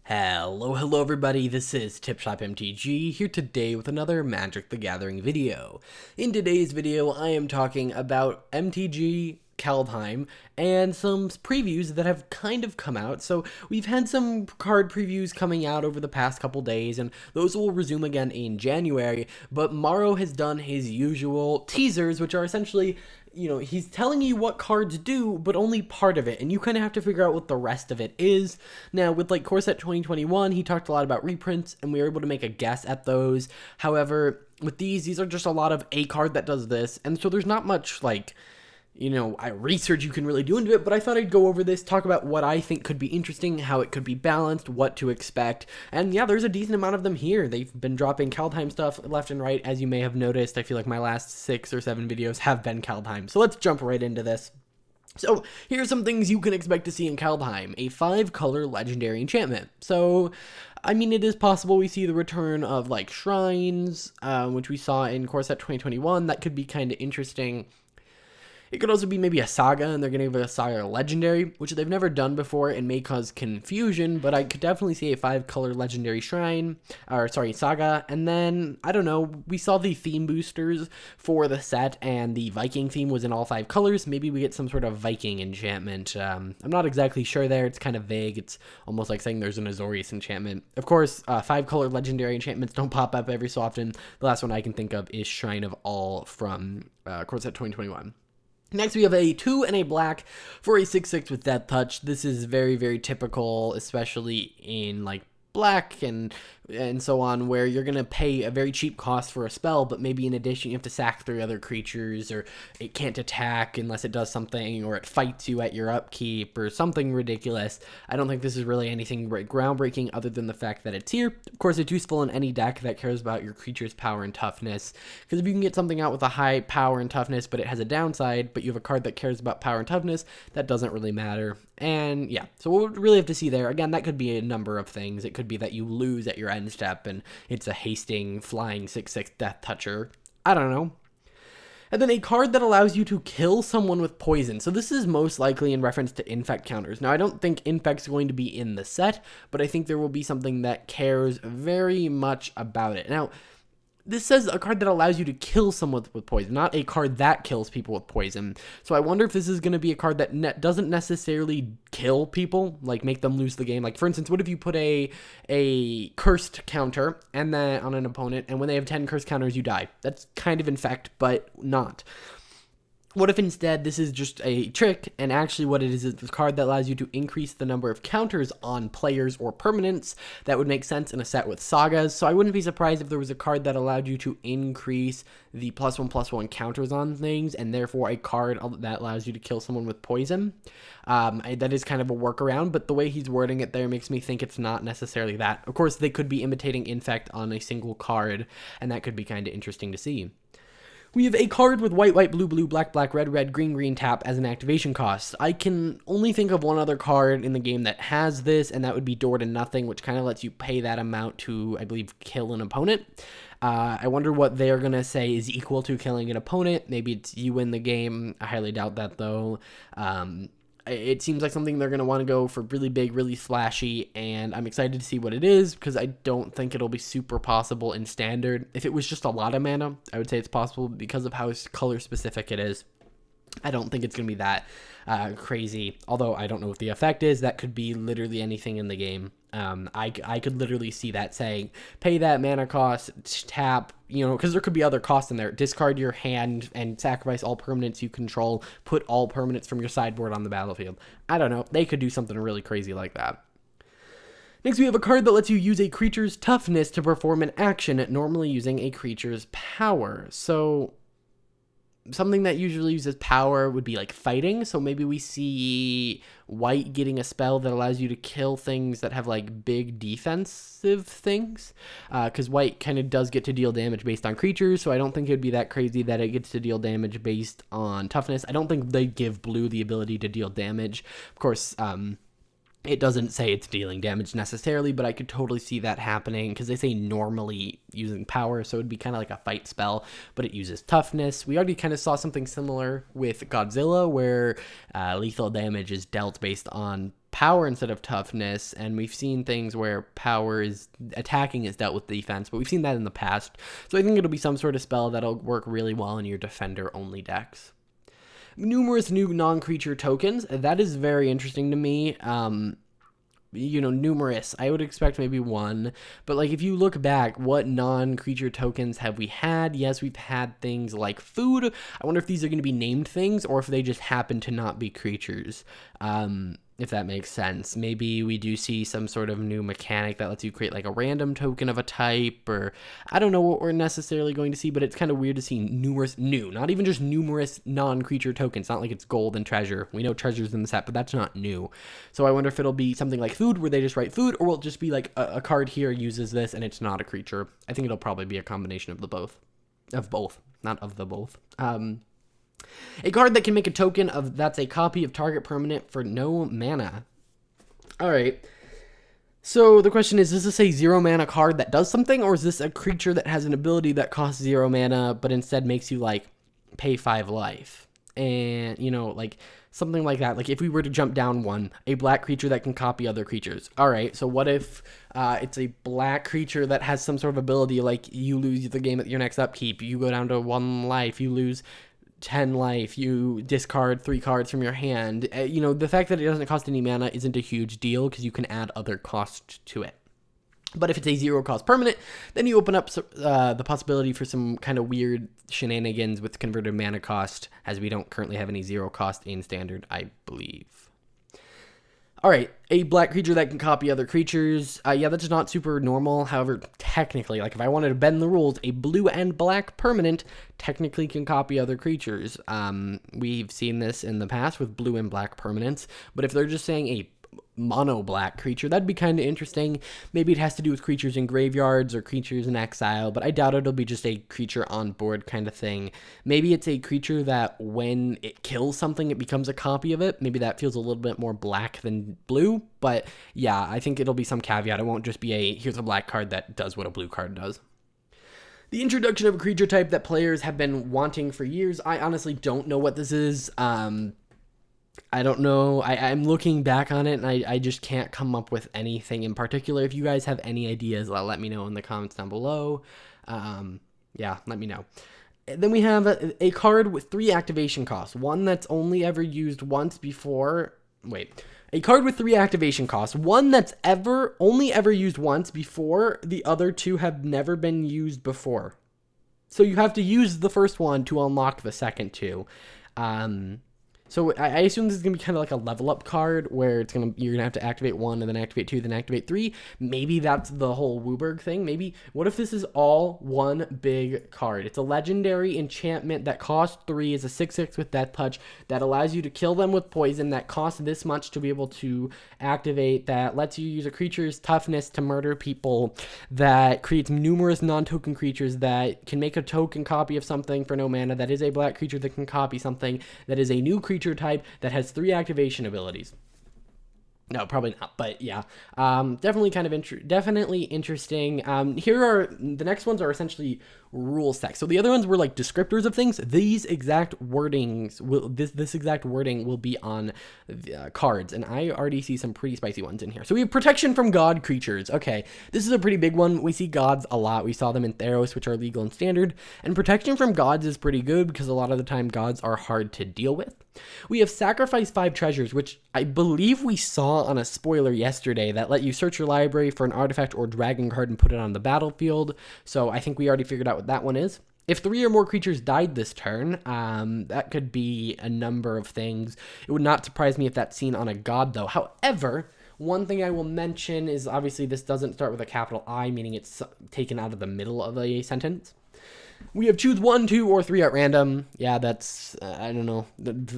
Hello everybody, this is TipShop MTG here today with another Magic the Gathering video. In today's video, I am talking about MTG, Kaldheim, and some previews that have kind of come out. So we've had some card previews coming out over the past couple days, and those will resume again in January, but Maro has done his usual teasers, which are essentially, he's telling you what cards do, but only part of it, and you kind of have to figure out what the rest of it is. Now, with like Core Set 2021, he talked a lot about reprints, and we were able to make a guess at those. However, with these are just a lot of a card that does this, and so there's not much, research you can really do into it, but I thought I'd go over this, talk about what I think could be interesting, how it could be balanced, what to expect, and yeah, there's a decent amount of them here. They've been dropping Kaldheim stuff left and right, as you may have noticed. I feel like my last 6 or 7 videos have been Kaldheim, so let's jump right into this. So, here's some things you can expect to see in Kaldheim. A 5-color legendary enchantment. So, I mean, it is possible we see the return of, shrines, which we saw in Core Set 2021. That could be kind of interesting. It could also be maybe a saga, and they're going to give it a saga legendary, which they've never done before and may cause confusion, but I could definitely see a 5-color legendary saga. And then, I don't know, we saw the theme boosters for the set, and the Viking theme was in all 5 colors. Maybe we get some sort of Viking enchantment. I'm not exactly sure there. It's kind of vague. It's almost like saying there's an Azorius enchantment. Of course, 5-color legendary enchantments don't pop up every so often. The last one I can think of is Shrine of All from Core Set 2021. Next, we have a 2 and a black for a 6/6 with Death Touch. This is very, very typical, especially in, black and so on, where you're going to pay a very cheap cost for a spell, but maybe in addition you have to sack 3 other creatures, or it can't attack unless it does something, or it fights you at your upkeep, or something ridiculous. I don't think this is really anything groundbreaking other than the fact that it's here. Of course, it's useful in any deck that cares about your creature's power and toughness, because if you can get something out with a high power and toughness, but it has a downside, but you have a card that cares about power and toughness, that doesn't really matter. And yeah, so we'll really have to see there. Again, that could be a number of things. It could be that you lose at your end step and it's a hasting flying 6/6 Death Toucher. I don't know. And then a card that allows you to kill someone with poison. So this is most likely in reference to infect counters. Now, I don't think infect's going to be in the set, but I think there will be something that cares very much about it. Now, this says a card that allows you to kill someone with poison, not a card that kills people with poison. So I wonder if this is going to be a card that doesn't necessarily kill people, make them lose the game. For instance, what if you put a cursed counter and then on an opponent, and when they have 10 cursed counters, you die? That's kind of infect, but not. What if instead this is just a trick, and actually what it is a card that allows you to increase the number of counters on players or permanents? That would make sense in a set with sagas, so I wouldn't be surprised if there was a card that allowed you to increase the +1/+1 counters on things, and therefore a card that allows you to kill someone with poison. That is kind of a workaround, but the way he's wording it there makes me think it's not necessarily that. Of course, they could be imitating infect on a single card, and that could be kind of interesting to see. We have a card with white, white, blue, blue, black, black, red, red, green, green tap as an activation cost. I can only think of one other card in the game that has this, and that would be Door to Nothing, which kind of lets you pay that amount to, I believe, kill an opponent. I wonder what they're going to say is equal to killing an opponent. Maybe it's you win the game. I highly doubt that, though. It seems like something they're going to want to go for really big, really flashy, and I'm excited to see what it is, because I don't think it'll be super possible in Standard. If it was just a lot of mana, I would say it's possible because of how color specific it is. I don't think it's going to be that crazy, although I don't know what the effect is. That could be literally anything in the game. I could literally see that saying, pay that mana cost, tap, because there could be other costs in there. Discard your hand and sacrifice all permanents you control. Put all permanents from your sideboard on the battlefield. I don't know. They could do something really crazy like that. Next, we have a card that lets you use a creature's toughness to perform an action, normally using a creature's power. So something that usually uses power would be fighting, so maybe we see white getting a spell that allows you to kill things that have big defensive things, because white kind of does get to deal damage based on creatures, so I don't think it would be that crazy that it gets to deal damage based on toughness. I don't think they give blue the ability to deal damage. Of course, it doesn't say it's dealing damage necessarily, but I could totally see that happening because they say normally using power, so it'd be kind of like a fight spell, but it uses toughness. We already kind of saw something similar with Godzilla, where lethal damage is dealt based on power instead of toughness, and we've seen things where power is attacking is dealt with defense, but we've seen that in the past. So I think it'll be some sort of spell that'll work really well in your defender-only decks. Numerous new non-creature tokens. That is very interesting to me. Numerous. I would expect maybe one, but like if you look back, what non-creature tokens have we had? Yes, we've had things like food. I wonder if these are going to be named things or if they just happen to not be creatures. If that makes sense. Maybe we do see some sort of new mechanic that lets you create like a random token of a type, or I don't know what we're necessarily going to see, but it's kind of weird to see not even just numerous non-creature tokens. Not like it's gold and treasure. We know treasure's in the set, but that's not new. So I wonder if it'll be something like food where they just write food, or will it just be like a card here uses this and it's not a creature. I think it'll probably be a combination of the both. Not of the both. A card that can make a token that's a copy of target permanent for no mana. Alright. So the question is this a 0 mana card that does something, or is this a creature that has an ability that costs 0 mana, but instead makes you, like, pay 5 life? And, like, something like that. Like, if we were to jump down one, a black creature that can copy other creatures. Alright, so what if it's a black creature that has some sort of ability, like, you lose the game at your next upkeep, you go down to 1 life, you lose 10 life, you discard 3 cards from your hand. The fact that it doesn't cost any mana isn't a huge deal because you can add other cost to it. But if it's a 0 cost permanent, then you open up the possibility for some kind of weird shenanigans with converted mana cost, as we don't currently have any 0 cost in standard, I believe. Alright, a black creature that can copy other creatures. Yeah, that's not super normal. However, technically, like if I wanted to bend the rules, a blue and black permanent technically can copy other creatures. We've seen this in the past with blue and black permanents, but if they're just saying a mono black creature, that'd be kind of interesting. Maybe it has to do with creatures in graveyards or creatures in exile, but I doubt it'll be just a creature on board kind of thing. Maybe it's a creature that when it kills something, it becomes a copy of it. Maybe that feels a little bit more black than blue, but yeah, I think it'll be some caveat. It won't just be here's a black card that does what a blue card does. The introduction of a creature type that players have been wanting for years. I honestly don't know what this is. I don't know. I'm looking back on it, and I just can't come up with anything in particular. If you guys have any ideas, let me know in the comments down below. Yeah, let me know. Then we have a card with 3 activation costs. One that's only ever used once before... A card with 3 activation costs. One that's only ever used once before the other 2 have never been used before. So you have to use the first one to unlock the second 2. So I assume this is going to be kind of like a level up card where you're going to have to activate 1 and then activate 2, then activate 3. Maybe that's the whole Wooburg thing. Maybe, what if this is all one big card? It's a legendary enchantment that costs 3, is a 6/6 with Death Touch that allows you to kill them with poison that costs this much to be able to activate, that lets you use a creature's toughness to murder people, that creates numerous non-token creatures that can make a token copy of something for no mana, that is a black creature that can copy something, that is a new creature type that has 3 activation abilities. No, probably not, but yeah, definitely kind of definitely interesting. Here are the next ones are essentially rules text. So the other ones were like descriptors of things. These exact wordings this exact wording will be on the cards, and I already see some pretty spicy ones in here. So we have protection from god creatures. Okay, this is a pretty big one. We see gods a lot. We saw them in Theros, which are legal and standard, and protection from gods is pretty good because a lot of the time gods are hard to deal with. We have sacrifice 5 treasures, which I believe we saw on a spoiler yesterday that let you search your library for an artifact or dragon card and put it on the battlefield. So I think we already figured out what that one is. If 3 or more creatures died this turn, that could be a number of things. It would not surprise me if that's seen on a god, though. However, one thing I will mention is obviously this doesn't start with a capital I, meaning it's taken out of the middle of a sentence. We have choose 1, 2, or 3 at random. Yeah, that's, I don't know.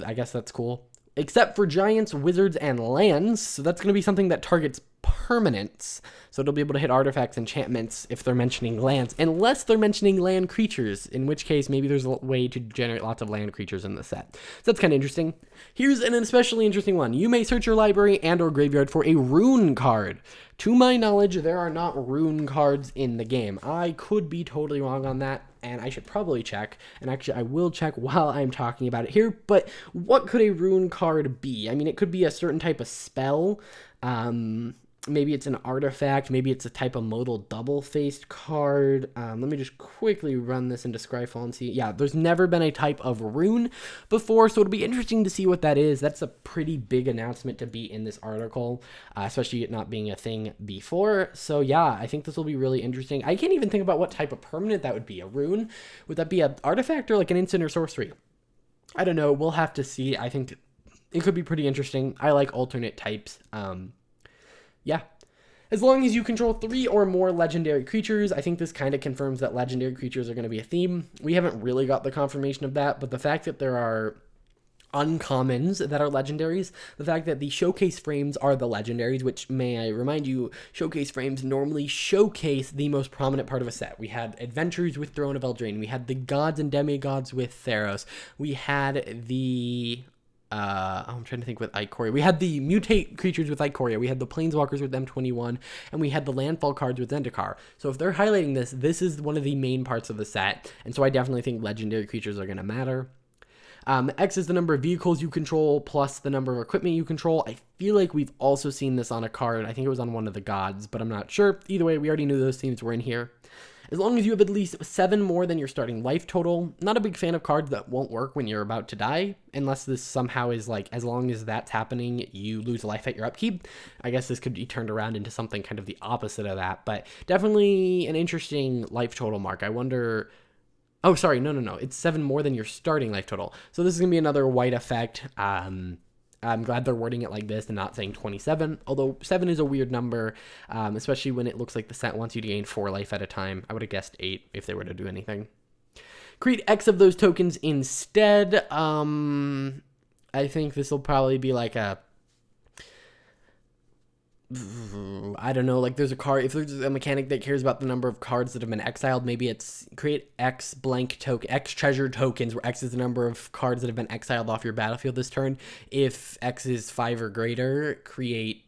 I guess that's cool. Except for giants, wizards, and lands. So that's going to be something that targets permanents. So it'll be able to hit artifacts, enchantments if they're mentioning lands. Unless they're mentioning land creatures, in which case maybe there's a way to generate lots of land creatures in the set. So that's kind of interesting. Here's an especially interesting one. You may search your library and or graveyard for a rune card. To my knowledge, there are not rune cards in the game. I could be totally wrong on that. and I should probably check, and actually I will check while I'm talking about it here, but what could a rune card be? I mean, it could be a certain type of spell, maybe it's an artifact, maybe it's a type of modal double-faced card. Let me just quickly run this into Scryfall and see. Yeah, there's never been a type of rune before, so it'll be interesting to see what that is. That's a pretty big announcement to be in this article, especially it not being a thing before. So yeah, I think this will be really interesting. I can't even think about what type of permanent that would be. A rune? Would that be an artifact or like an instant or sorcery? I don't know. We'll have to see. I think it could be pretty interesting. I like alternate types. Yeah. As long as you control 3 or more legendary creatures, I think this kind of confirms that legendary creatures are going to be a theme. We haven't really got the confirmation of that, but the fact that there are uncommons that are legendaries, the fact that the showcase frames are the legendaries, which, may I remind you, showcase frames normally showcase the most prominent part of a set. We had Adventures with Throne of Eldraine, we had the Gods and Demigods with Theros, we had the I'm trying to think with Ikoria. We had the mutate creatures with Ikoria. We had the planeswalkers with M21, and we had the landfall cards with Zendikar. So if they're highlighting this, this is one of the main parts of the set, and so I definitely think legendary creatures are going to matter. X is the number of vehicles you control plus the number of equipment you control. I feel like we've also seen this on a card. I think it was on one of the gods, but I'm not sure. Either way, we already knew those themes were in here. As long as you have at least 7 more than your starting life total. Not a big fan of cards that won't work when you're about to die, unless this somehow is like, as long as that's happening, you lose life at your upkeep. I guess this could be turned around into something kind of the opposite of that, but definitely an interesting life total mark. I wonder... Oh, sorry, no. It's 7 more than your starting life total. So this is going to be another white effect. I'm glad they're wording it like this and not saying 27, although 7 is a weird number, especially when it looks like the set wants you to gain 4 life at a time. I would have guessed 8 if they were to do anything. Create X of those tokens instead. I think this will probably be like a... I don't know, like there's a card, if there's a mechanic that cares about the number of cards that have been exiled, maybe it's create X blank token, X treasure tokens, where X is the number of cards that have been exiled off your battlefield this turn. If X is 5 or greater, create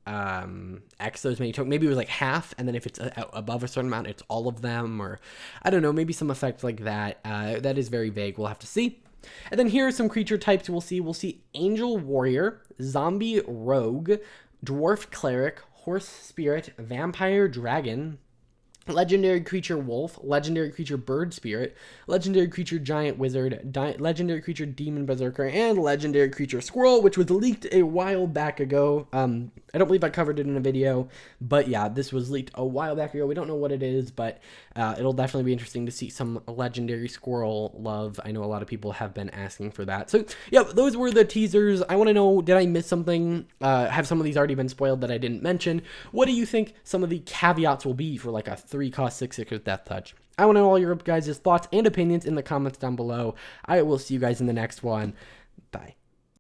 X those many tokens. Maybe it was like half, and then if it's above a certain amount, it's all of them, or I don't know, maybe some effect like that. That is very vague, we'll have to see. And then here are some creature types we'll see Angel Warrior, Zombie Rogue, Dwarf Cleric, Horse Spirit, Vampire Dragon, Legendary Creature Wolf, Legendary Creature Bird Spirit, Legendary Creature Giant Wizard, Legendary Creature Demon Berserker, and Legendary Creature Squirrel, which was leaked a while back ago. I don't believe I covered it in a video, but yeah, this was leaked a while back ago. We don't know what it is, but it'll definitely be interesting to see some Legendary Squirrel love. I know a lot of people have been asking for that. So yeah, those were the teasers. I want to know, did I miss something? Have some of these already been spoiled that I didn't mention? What do you think some of the caveats will be for like a 3-cost 6/6 with Death Touch? I want to know all your guys' thoughts and opinions in the comments down below. I will see you guys in the next one. Bye.